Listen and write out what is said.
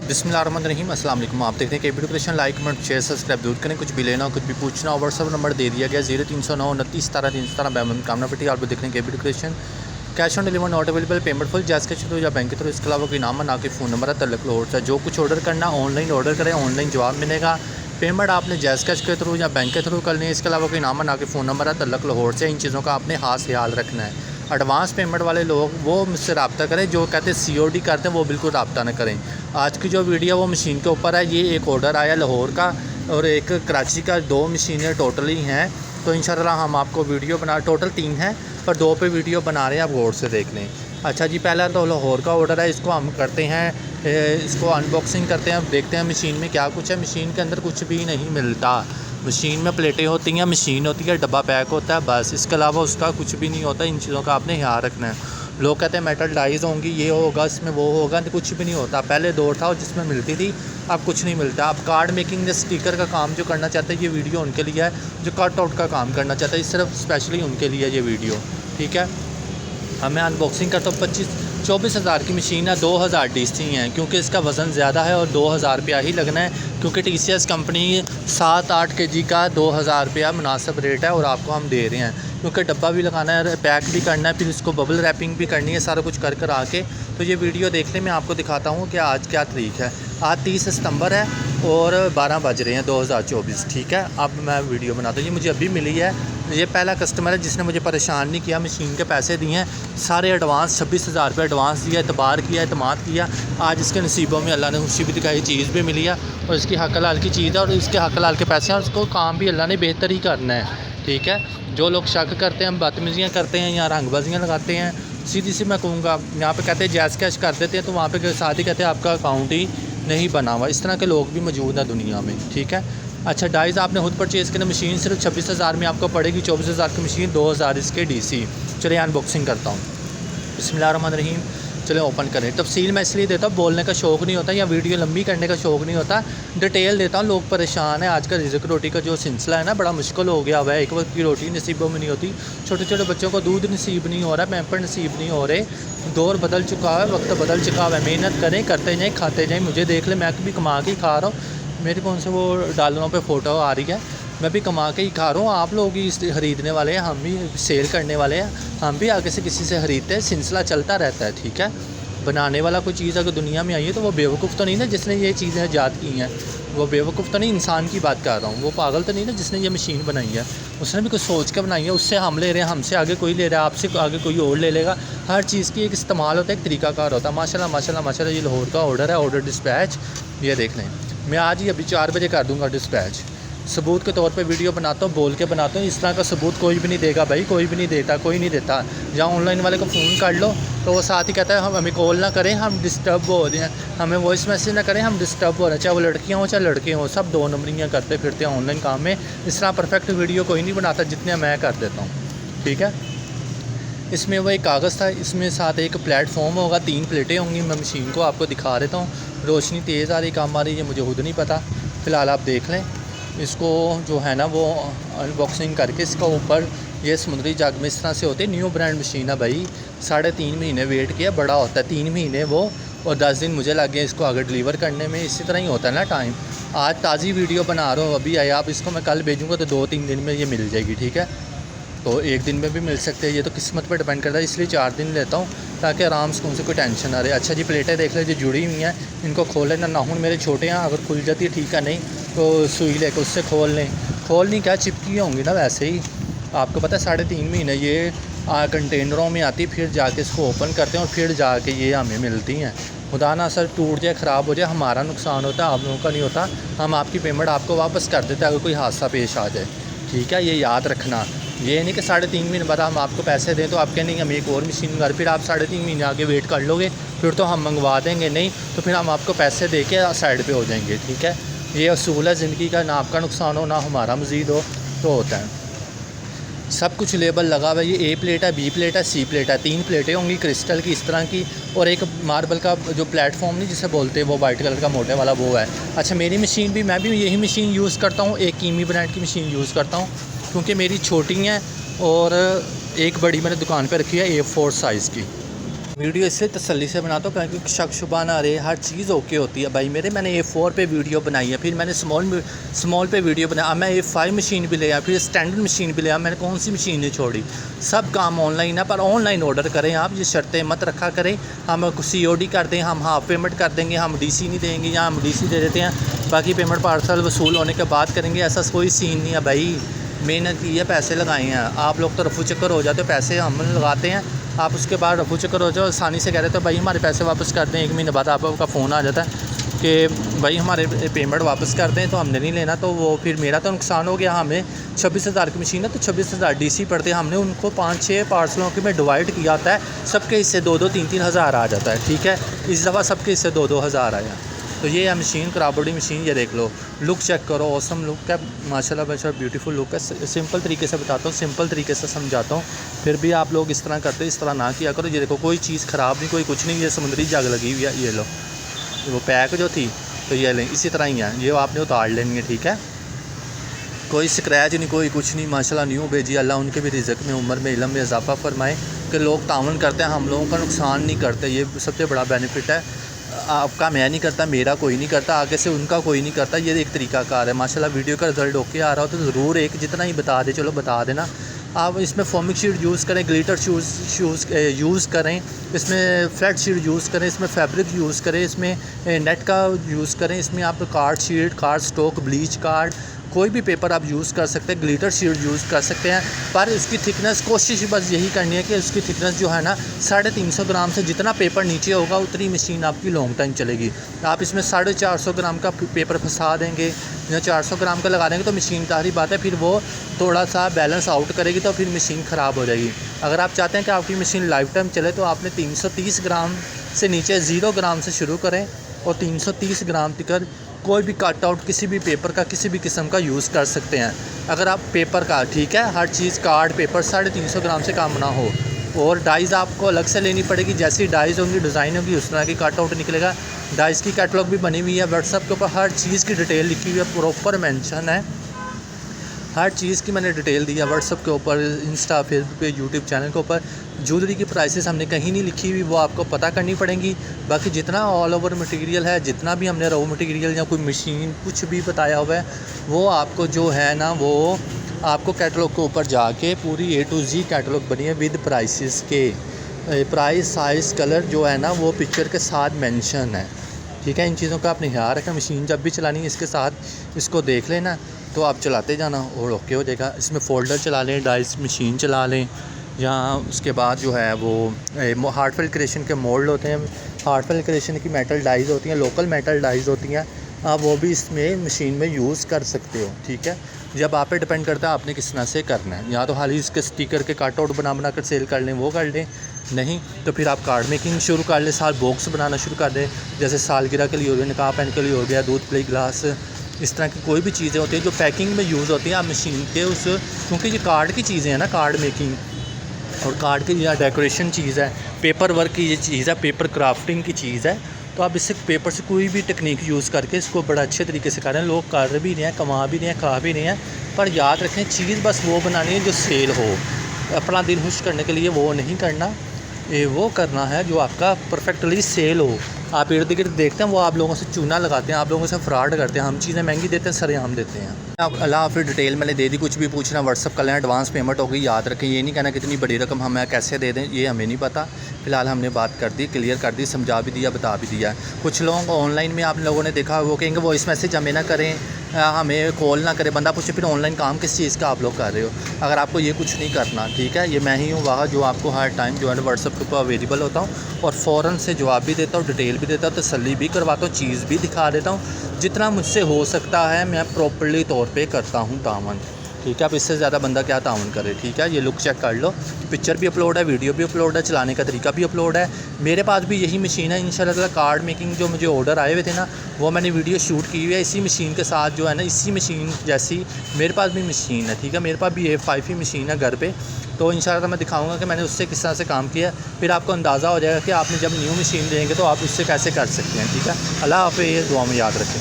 बिस्मिल्लाहिर्रहमानिर्रहीम अस्सलाम वालेकुम। आप देख रहे हैं KB education. Like comment share subscribe जरूर करें। कुछ भी लेना हो कुछ भी पूछना हो व्हाट्सअप नंबर दे दिया गया 0309 29 17 317 बैमन कामना पट्टी। आप देख रहे हैं KB education. Cash on deliver not available, payment full जैस के थ्रू या बैंक के थ्रू। इसके अलावा कोई नाम ना कि फ़ोन नंबर है तलक लोड से। जो कुछ ऑर्डर करना ऑनलाइन ऑर्डर करें, ऑनलाइन जवाब मिलेगा। पेमेंट आपने जैस कैश के थ्रू या बैंक के थ्रू करनी है। इसके अलावा कोई नाम ना कि फ़ोन नंबर है तलक लाहौर से। इन चीज़ों का आपने खास ख्याल रखना है। एडवांस पेमेंट वाले लोग वो मुझसे रब्ता करें, जो कहते हैं COD करते हैं वो बिल्कुल रब्ता न करें। आज की जो वीडियो वो मशीन के ऊपर है। ये एक ऑर्डर आया लाहौर का और एक कराची का, 2 मशीनें टोटली हैं। तो इंशाल्लाह हम आपको वीडियो बना, टोटल 3 हैं पर 2 पे वीडियो बना रहे हैं, आप गौर से देख लें। अच्छा जी, पहला तो लाहौर का ऑर्डर है। इसको हम करते हैं, इसको अनबॉक्सिंग करते हैं, देखते हैं मशीन में क्या कुछ है। मशीन के अंदर कुछ भी नहीं मिलता। मशीन में प्लेटें होती हैं, मशीन होती है, डब्बा पैक होता है, बस। इसके अलावा उसका कुछ भी नहीं होता। इन चीज़ों का आपने ख्याल रखना है। लोग कहते हैं मेटल डाइज होंगी, ये होगा, इसमें वो होगा, तो कुछ भी नहीं होता। पहले दौर था जिसमें मिलती थी, अब कुछ नहीं मिलता। अब कार्ड मेकिंग या स्टिकर का काम जो करना चाहते हैं, ये वीडियो उनके लिए है। जो कट आउट का काम करना चाहते हैं, सिर्फ स्पेशली उनके लिए ये वीडियो, ठीक है। मैं अनबॉक्सिंग करता हूँ। 24 हज़ार की मशीन है, 2000 DC हैं, क्योंकि इसका वज़न ज़्यादा है और 2000 रुपया ही लगना है। क्योंकि TCS कंपनी 7-8 kg का 2000 रुपया मुनासिब रेट है और आपको हम दे रहे हैं। क्योंकि डब्बा भी लगाना है, पैक भी करना है, फिर इसको बबल रैपिंग भी करनी है, सारा कुछ कर आके। तो ये वीडियो देखने में आपको दिखाता हूँ कि आज क्या तारीख है। आज 30 सितंबर है और 12 बज रहे हैं 2024, ठीक है। अब मैं वीडियो बनाता हूँ। ये मुझे अभी मिली है। ये पहला कस्टमर है जिसने मुझे परेशान नहीं किया। मशीन के पैसे दिए हैं सारे एडवांस, 26,000 रुपये एडवांस दिया, एतबार किया, एतमाद किया। आज इसके नसीबों में अल्लाह ने खुशी भी दिखाई, चीज़ भी मिली है और इसकी हक हलाल की चीज़ है और इसके हक हलाल के पैसे हैं और उसको काम भी अल्लाह ने बेहतर ही करना है, ठीक है। जो लोग शक करते हैं, बदतमीज़ियाँ करते हैं या रंगबाजियाँ लगाते हैं, सीधी सी मैं कहूँगा, यहाँ पे कहते हैं जैस कैश कर देते हैं तो वहाँ पे साथ ही कहते हैं आपका अकाउंट ही नहीं बना हुआ। इस तरह के लोग भी मौजूद हैं दुनिया में, ठीक है। अच्छा, डाइज़ आपने खुद परचेज़ करना। मशीन सिर्फ 26,000 में आपको पड़ेगी। 24,000 की मशीन, 2000 इसके DC। चलिए अनबॉक्सिंग करता हूँ। बिस्मिल्लाहिर्रहमानिर्रहीम। चले ओपन करें। तफसील मैं इसलिए देता हूँ, बोलने का शौक़ नहीं होता या वीडियो लंबी करने का शौक़ नहीं होता, डिटेल देता हूँ। लोग परेशान हैं। आज का रिज़्क़ रोटी का जो सिलसिला है ना, बड़ा मुश्किल हो गया हुआ है। एक वक्त की रोटी नसीबों में नहीं होती। छोटे छोटे बच्चों को दूध नसीब नहीं हो रहा, पैम्पर नसीब नहीं हो रहे। दौर बदल चुका है, वक्त बदल चुका है। मेहनत करें, करते जाएँ, खाते जाएँ। मुझे देख ले, मैं भी कमा के ही खा रहा हूँ। मेरे कौन से वो डालों पे फ़ोटो आ रही है, मैं भी कमा के ही खा रहा हूँ। आप लोग ही ख़रीदने वाले हैं, हम भी सेल करने वाले हैं, हम भी आगे से किसी से ख़रीदते हैं। सिलसिला चलता रहता है, ठीक है। बनाने वाला कोई चीज़ अगर दुनिया में आई है तो वो बेवकूफ़ तो नहीं ना जिसने ये चीज़ें ईजाद की हैं। वो बेवकूफ़ तो नहीं, इंसान की बात कर रहा हूँ। वो पागल तो नहीं ना जिसने ये मशीन बनाई है। उसने भी कुछ सोच के बनाई है। उससे हम ले रहे हैं, हमसे आगे कोई ले रहा है, आपसे आगे कोई और ले लेगा। हर चीज़ की एक इस्तेमाल होता है, एक तरीकाकार होता है। माशाल्लाह माशाल्लाह माशाल्लाह। ये लाहौर का ऑर्डर है, ऑर्डर डिस्पैच। ये देख लें, मैं आज ही अभी 4 बजे कर दूँगा डिस्पैच। सबूत के तौर पे वीडियो बनाता हूँ, बोल के बनाता हूँ। इस तरह का सबूत कोई भी नहीं देगा भाई, कोई भी नहीं देता, कोई नहीं देता। जहाँ ऑनलाइन वाले को फ़ोन कर लो तो वो साथ ही कहता है हम हमें कॉल ना करें, हम डिस्टर्ब हो रहे हैं, हमें वॉइस मैसेज ना करें, हम डिस्टर्ब हो रहे हैं। चाहे वो लड़कियाँ हों चाहे लड़के हों, सब 2 नंबरियाँ करते फिरते हैं ऑनलाइन काम में। इस तरह परफेक्ट वीडियो कोई नहीं बनाता जितने मैं कर देता हूँ, ठीक है। इसमें वो एक कागज़ था, इसमें साथ एक प्लेटफॉर्म होगा, 3 प्लेटें होंगी। मैं मशीन को आपको दिखा देता हूँ। रोशनी तेज़ आ रही, कम आ रही है, मुझे खुद नहीं पता। फ़िलहाल आप देख लें। इसको जो है ना वो अनबॉक्सिंग करके इसका ऊपर ये समुद्री जग में इस तरह से होते हैं। न्यू ब्रांड मशीन है भाई। 3.5 महीने वेट किया, बड़ा होता है 3 महीने वो, और 10 दिन मुझे लग गए इसको आगे डिलीवर करने में। इसी तरह ही होता है ना टाइम। आज ताज़ी वीडियो बना रहा हूँ, अभी आया। आप इसको मैं कल भेजूँगा तो 2-3 दिन में ये मिल जाएगी, ठीक है। तो 1 दिन में भी मिल सकते हैं, ये तो किस्मत पर डिपेंड करता है। इसलिए 4 दिन लेता हूँ ताकि आराम से उनसे कोई टेंशन ना रहे। अच्छा जी, प्लेटें देख लें जो जुड़ी हुई हैं, इनको खोलें ना। नाखून मेरे छोटे हैं, अगर खुल जाती है ठीक है, नहीं तो सुई लेकर उससे खोल लें। खोलनी क्या, चिपकी होंगी ना वैसे ही। आपको पता है 3.5 महीने ये कंटेनरों में आती, फिर जाके इसको ओपन करते हैं और फिर जाके ये हमें मिलती हैं। खुदा ना सर टूट जाए, ख़राब हो जाए, हमारा नुकसान होता है, आप लोगों का नहीं होता। हम आपकी पेमेंट आपको वापस कर देते हैं अगर कोई हादसा पेश आ जाए, ठीक है। ये याद रखना। ये नहीं कि 3.5 महीने बाद हम आपको पैसे दें तो आप कहेंगे हम एक और मशीन कर, फिर आप 3.5 महीने आगे वेट कर लोगे, फिर तो हम मंगवा देंगे। नहीं तो फिर हम आपको पैसे दे के साइड पे हो जाएंगे, ठीक है। ये असूल है ज़िंदगी का, ना आपका नुकसान हो ना हमारा मज़ीद हो, तो होता है। सब कुछ लेबल लगा हुआ है। ये A प्लेट है, B प्लेट है, C प्लेट है। 3 प्लेटें होंगी क्रिस्टल की इस तरह की, और एक मार्बल का जो प्लेटफॉर्म नहीं जिसे बोलते हैं, वो वाइट कलर का मोटे वाला वो है। अच्छा, मेरी मशीन भी, मैं भी यही मशीन यूज़ करता हूँ। एक कीमी ब्रांड की मशीन यूज़ करता हूँ क्योंकि मेरी छोटी हैं और एक बड़ी मैंने दुकान पे रखी है A4 साइज़ की। वीडियो इसलिए तसल्ली से बनाता हूँ क्योंकि शक शुबा ना रहे, हर चीज़ ओके होती है भाई मेरे। मैंने A4 पे वीडियो बनाई है, फिर मैंने स्मॉल पे वीडियो बनाया, अब मैं A5 मशीन भी ले आया, फिर स्टैंडर्ड मशीन भी ले आया। मैंने कौन सी मशीन नहीं छोड़ी, सब काम ऑनलाइन है। पर ऑनलाइन ऑर्डर करें आप, ये शर्तें मत रखा करें हम COD कर दें, हम हाफ पेमेंट कर देंगे, हम DC नहीं देंगे, या हम DC दे देते हैं बाकी पेमेंट पार्सल वसूल होने के बाद करेंगे। ऐसा कोई सीन नहीं है भाई। मेहनत की है, पैसे लगाए हैं, आप लोग तो रफू चक्कर हो जाते हो, पैसे हम लगाते हैं, आप उसके बाद रफू चक्कर हो जाओ, आसानी से कह रहे थे भाई हमारे पैसे वापस कर दें। 1 महीने बाद आपका फ़ोन आ जाता है कि भाई हमारे पेमेंट वापस कर दें, तो हमने नहीं लेना। तो वो फिर मेरा तो नुकसान हो गया। हमें 26,000 की मशीन है तो 26,000 DC पड़ते हैं। हमने उनको 5-6 पार्सलों के में डिवाइड किया होता है, सबके हिस्से 2-2, 3-3 हज़ार आ जाता है। ठीक है, इस दफ़ा सबके हिस्से 2-2 हज़ार आया। तो ये है मशीन, कराबड़ी मशीन। ये देख लो, लुक चेक करो, ऑसम लुक है माशाल्लाह, माशाल्लाह ब्यूटीफुल लुक है। सिंपल तरीके से बताता हूँ, सिंपल तरीके से समझाता हूँ, फिर भी आप लोग इस तरह करते, इस तरह ना किया करो। ये देखो, कोई चीज़ ख़राब नहीं, कोई कुछ नहीं, ये समुद्री जग लगी हुई है। ये लो, वो पैक जो थी तो ये लें, इसी तरह ही है, ये आपने उतार लेनी है। ठीक है, कोई स्क्रैच नहीं, कोई कुछ नहीं, माशाल्लाह न्यू भेजी। अल्लाह उनके भी रिज़्क़ में, उम्र में, इल्म में इजाफ़ा फरमाए कि लोग तावन करते हैं, हम लोगों का नुकसान नहीं करते। ये सबसे बड़ा बेनिफिट है। आपका मैं नहीं करता, मेरा कोई नहीं करता, आगे से उनका कोई नहीं करता। ये एक तरीकाकार है। माशाल्लाह वीडियो का रिज़ल्ट ओके आ रहा हो तो ज़रूर एक जितना ही बता दे, चलो बता देना। आप इसमें फोमिक शीट यूज़ करें, ग्लिटर शूज़ यूज़ करें, इसमें फ्लैट शीट यूज़ करें, इसमें फैब्रिक यूज़ करें, इसमें नेट का यूज़ करें, इसमें आप card sheet, card stock, bleach card, कोई भी पेपर आप यूज़ कर सकते हैं, ग्लिटर शीट यूज़ कर सकते हैं। पर इसकी थिकनेस कोशिश बस यही करनी है कि उसकी थिकनेस जो है ना 350 ग्राम से जितना पेपर नीचे होगा उतनी मशीन आपकी लॉन्ग टाइम चलेगी। आप इसमें 450 ग्राम का पेपर फंसा देंगे या 400 ग्राम का लगा देंगे तो मशीन तारी बात है, फिर वो थोड़ा सा बैलेंस आउट करेगी तो फिर मशीन ख़राब हो जाएगी। अगर आप चाहते हैं कि आपकी मशीन लाइफ टाइम चले तो आपने 330 ग्राम से नीचे 0 ग्राम से शुरू करें और 330 ग्राम तक कोई भी कट आउट किसी भी पेपर का, किसी भी किस्म का यूज़ कर सकते हैं। अगर आप पेपर का, ठीक है, हर चीज़ कार्ड पेपर 350 ग्राम से कम ना हो। और डाइज़ आपको अलग से लेनी पड़ेगी, जैसी डाइज़ होंगी, डिज़ाइन होगी, उस तरह की कट आउट निकलेगा। डाइज़ की कैटलॉग भी बनी हुई है, व्हाट्सएप के ऊपर हर चीज़ की डिटेल लिखी हुई है, प्रॉपर मेंशन है, हर चीज़ की मैंने डिटेल दी है व्हाट्सएप के ऊपर, इंस्टा, फेसबुक पे, यूट्यूब चैनल के ऊपर। ज्वेलरी की प्राइसेस हमने कहीं नहीं लिखी हुई, वो आपको पता करनी पड़ेंगी। बाकी जितना ऑल ओवर मटेरियल है, जितना भी हमने रॉ मटेरियल या कोई मशीन कुछ भी बताया हुआ है, वो आपको जो है ना, वो आपको कैटलॉग के ऊपर जाके पूरी A to Z कैटलॉग बनी है विद प्राइसेस के। प्राइस, साइज़, कलर जो है ना वो पिक्चर के साथ मेंशन है। ठीक है, इन चीज़ों का आपने ख्याल रखें। मशीन जब भी चलानी है इसके साथ इसको देख लेना, तो आप चलाते जाना और ओके हो जाएगा। इसमें फ़ोल्डर चला लें, डाइस मशीन चला लें, या उसके बाद जो है वो हार्टफेल क्रिएशन के मोल्ड होते हैं, हार्टफेल क्रिएशन की मेटल डाइज होती हैं, लोकल मेटल डाइज होती हैं, आप वो भी इसमें मशीन में यूज़ कर सकते हो। ठीक है, जब आप पे डिपेंड करता है आपने किस तरह से करना है। या तो हाल ही इसके स्टिकर के कट आउट बना कर सेल कर लें, वो कर लें, नहीं तो फिर आप कार्ड मेकिंग शुरू कर लें, साल बॉक्स बनाना शुरू कर दें, जैसे सालगिरह के लिए हो गया, निकाह पहन के लिए हो गया, दूध प्लेट ग्लास, इस तरह की कोई भी चीज़ें होती हैं जो पैकिंग में यूज़ होती हैं, आप मशीन के उस, क्योंकि ये कार्ड की चीज़ें हैं ना, कार्ड मेकिंग और कार्ड की या डेकोरेशन चीज़ है, पेपर वर्क की ये चीज़ है, पेपर क्राफ्टिंग की चीज़ है। तो आप इससे पेपर से कोई भी टेक्निक यूज़ करके इसको बड़ा अच्छे तरीके से कर रहे हैं। लोग कर भी नहीं हैं, कमा भी नहीं हैं, खा भी नहीं हैं, पर याद रखें चीज़ बस वो बनानी है जो सेल हो। अपना दिल खुश करने के लिए वो नहीं करना, ये वो करना है जो आपका परफेक्टली सेल हो। आप इर्द गिर्द देखते हैं वो आप लोगों से चूना लगाते हैं, आप लोगों से फ्रॉड करते हैं, हम चीज़ें महंगी देते हैं, सरेआम देते हैं। आप अल्लाह फिर डिटेल मैंने दे दी, कुछ भी पूछना व्हाट्सअप कर लें, एडवांस पेमेंट होगी, याद रखें। ये नहीं कहना कितनी बड़ी रकम हमें कैसे दे दें, ये हमें नहीं पता। फ़िलहाल हमने बात कर दी, क्लियर कर दी, समझा भी दिया, बता भी दिया। कुछ लोग ऑनलाइन में आप लोगों ने देखा वो कहेंगे वॉइस मैसेज हमें ना करें, हमें कॉल ना करें, बंदा पूछे फिर ऑनलाइन काम किस चीज़ का आप लोग कर रहे हो। अगर आपको ये कुछ नहीं करना, ठीक है, ये मैं ही हूँ वहाँ जो आपको हर टाइम जो है ना व्हाट्सएप के ऊपर अवेलेबल होता हूँ और फ़ौरन से जवाब भी देता हूँ, डिटेल भी देता हूँ, तसल्ली भी करवाता हूँ, चीज़ भी दिखा देता हूँ। जितना मुझसे हो सकता है मैं प्रॉपर्ली तौर पे करता हूँ तावन। ठीक है, अब इससे ज़्यादा बंदा क्या तावन करे। ठीक है, ये लुक चेक कर लो, पिक्चर भी अपलोड है, वीडियो भी अपलोड है, चलाने का तरीका भी अपलोड है। मेरे पास भी यही मशीन है इंशाल्लाह। कार्ड मेकिंग जो मुझे ऑर्डर आए हुए थे ना, वो मैंने वीडियो शूट की हुई है इसी मशीन के साथ, जो है ना इसी मशीन जैसी मेरे पास भी मशीन है। ठीक है, मेरे पास भी A5 ही मशीन है घर पे, तो इंशाल्लाह मैं दिखाऊंगा कि मैंने उससे किस तरह से काम किया, फिर आपको अंदाज़ा हो जाएगा कि आपने जब न्यू मशीन लेंगे तो आप उससे कैसे कर सकते हैं। ठीक है, अल्लाह हाफ़िज़, दुआ में याद रखें।